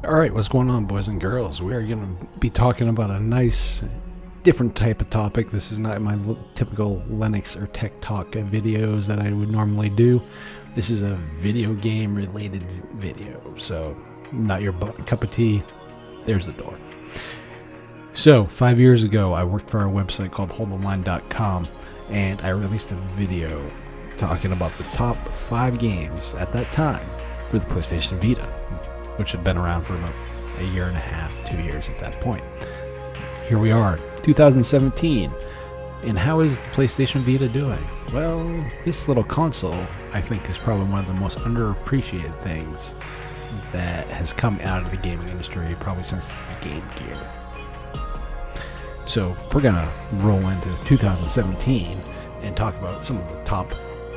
Alright, what's going on, boys and girls? We are going to be talking about a nice, different type of topic. This is not my typical Linux or tech talk videos that I would normally do. This is a video game related video, so not your cup of tea. There's the door. So, 5 years ago, I worked for a website called holdonline.com, and I released a video talking about the top 5 games at that time for the PlayStation Vita, which had been around for about a year and a half, 2 years at that point. Here we are, 2017, and how is the PlayStation Vita doing? Well, this little console, I think, is probably one of the most underappreciated things that has come out of the gaming industry probably since the Game Gear. So we're gonna roll into 2017 and talk about some of the top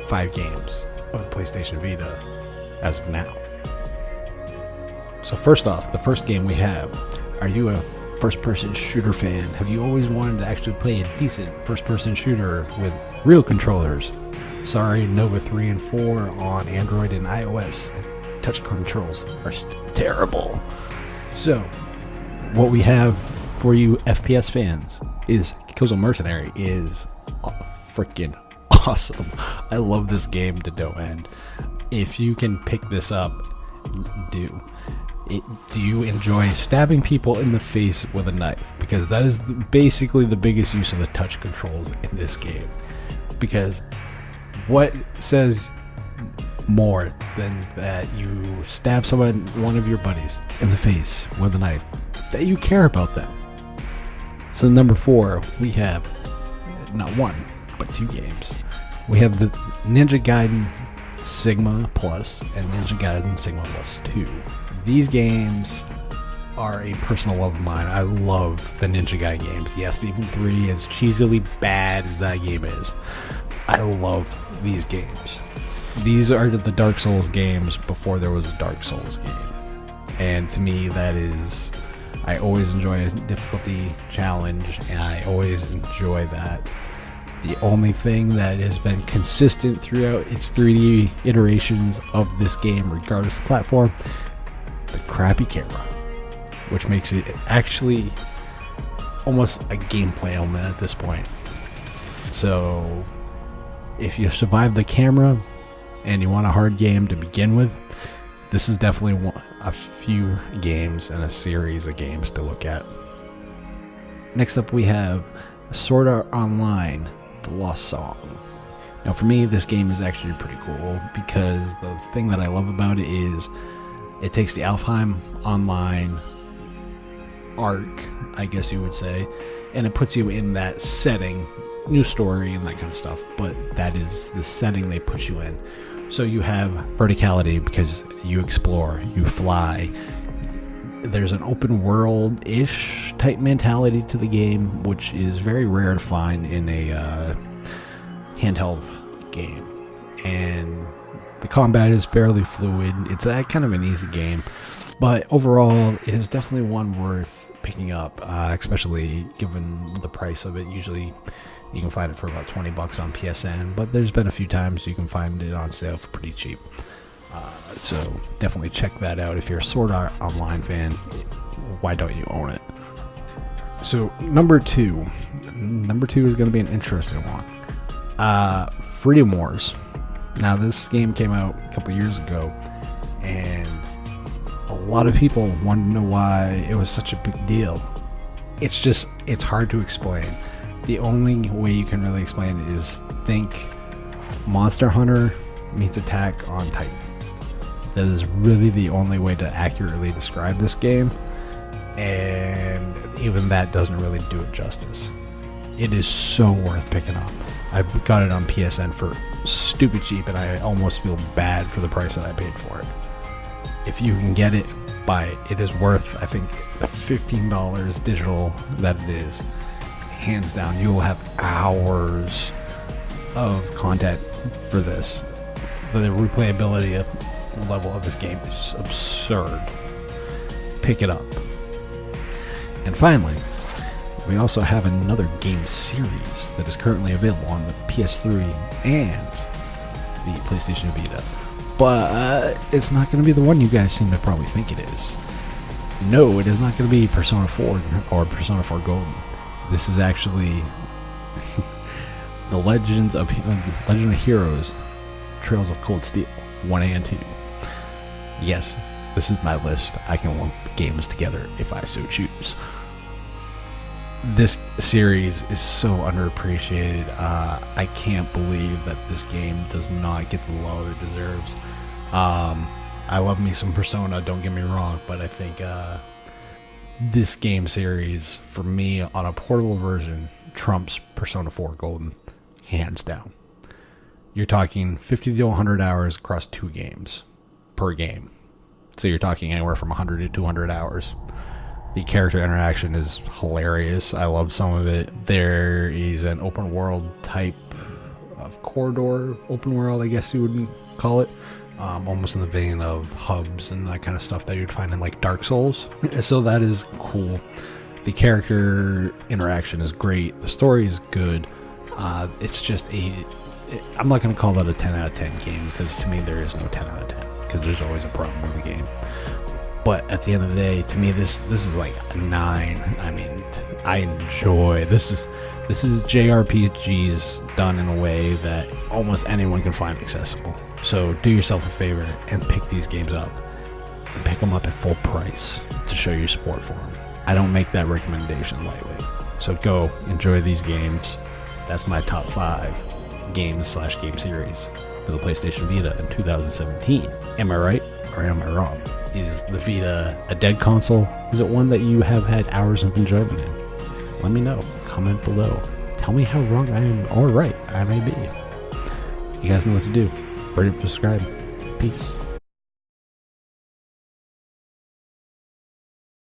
5 games of the PlayStation Vita as of now. So first off, the first game we have, are you a first-person shooter fan? Have you always wanted to actually play a decent first-person shooter with real controllers? Sorry, Nova 3 and 4 on Android and iOS touch controls are terrible. So, what we have for you FPS fans is Killzone Mercenary is freaking awesome. I love this game to no end. If you can pick this up, do you enjoy stabbing people in the face with a knife? Because that is basically the biggest use of the touch controls in this game. Because what says more than that you stab someone, one of your buddies, in the face with a knife, that you care about them? So number 4, we have not one, but 2 games. We have the Ninja Gaiden Sigma Plus and Ninja Gaiden Sigma Plus 2. These games are a personal love of mine. I love the Ninja Gaiden games. Yes, even 3, as cheesily bad as that game is, I love these games. These are the Dark Souls games before there was a Dark Souls game. And to me, that is, I always enjoy a difficulty challenge, and I always enjoy that. The only thing that has been consistent throughout its 3D iterations of this game, regardless of platform, the crappy camera, which makes it actually almost a gameplay element at this point. So if you survive the camera and you want a hard game to begin with, this is definitely a few games and a series of games to look at. Next up, we have Sword Art Online: The Lost Song. Now for me, this game is actually pretty cool because the thing that I love about it is it takes the Alfheim Online arc, I guess you would say, and it puts you in that setting, new story and that kind of stuff, but that is the setting they put you in. So you have verticality because you explore, you fly. There's an open world-ish type mentality to the game, which is very rare to find in a handheld game. And the combat is fairly fluid. It's kind of an easy game, but overall, it is definitely one worth picking up, especially given the price of it. Usually, you can find it for about $20 on PSN, but there's been a few times you can find it on sale for pretty cheap. So definitely check that out if you're a Sword Art Online fan. Why don't you own it? So number 2 is going to be an interesting one. Freedom Wars. Now, this game came out a couple years ago, and a lot of people want to know why it was such a big deal. It's hard to explain. The only way you can really explain it is think Monster Hunter meets Attack on Titan. That is really the only way to accurately describe this game, and even that doesn't really do it justice. It is so worth picking up. I got it on PSN for stupid cheap, and I almost feel bad for the price that I paid for it. If you can get it, buy it. It is worth, I think, the $15 digital that it is. Hands down, you will have hours of content for this. The replayability level of this game is absurd. Pick it up. And finally, we also have another game series that is currently available on the PS3 and the PlayStation Vita. But it's not going to be the one you guys seem to probably think it is. No, it is not going to be Persona 4 or Persona 4 Golden. This is actually the Legend of Heroes, Trails of Cold Steel 1 and 2. Yes, this is my list. I can lump games together if I so choose. This series is so underappreciated. I can't believe that this game does not get the love it deserves. I love me some Persona, don't get me wrong, but I think this game series, for me, on a portable version, trumps Persona 4 Golden, hands down. You're talking 50 to 100 hours across 2 games per game. So you're talking anywhere from 100 to 200 hours. The character interaction is hilarious. I love some of it. There is an open world type of corridor, open world, I guess you would call it. Almost in the vein of hubs and that kind of stuff that you'd find in like Dark Souls. So that is cool. The character interaction is great. The story is good. It's just I'm not going to call that a 10 out of 10 game, because to me there is no 10 out of 10, because there's always a problem with the game. But at the end of the day, to me, this is like a 9. I mean, I enjoy this. Is JRPGs done in a way that almost anyone can find accessible. So do yourself a favor and pick these games up, and pick them up at full price to show your support for them. I don't make that recommendation lightly. So go enjoy these games. That's my top 5 games/game series for the PlayStation Vita in 2017. Am I right or am I wrong? Is the Vita a dead console? Is it one that you have had hours of enjoyment in? Let me know. Comment below. Tell me how wrong I am or right I may be. You guys know what to do. Rate and subscribe. Peace.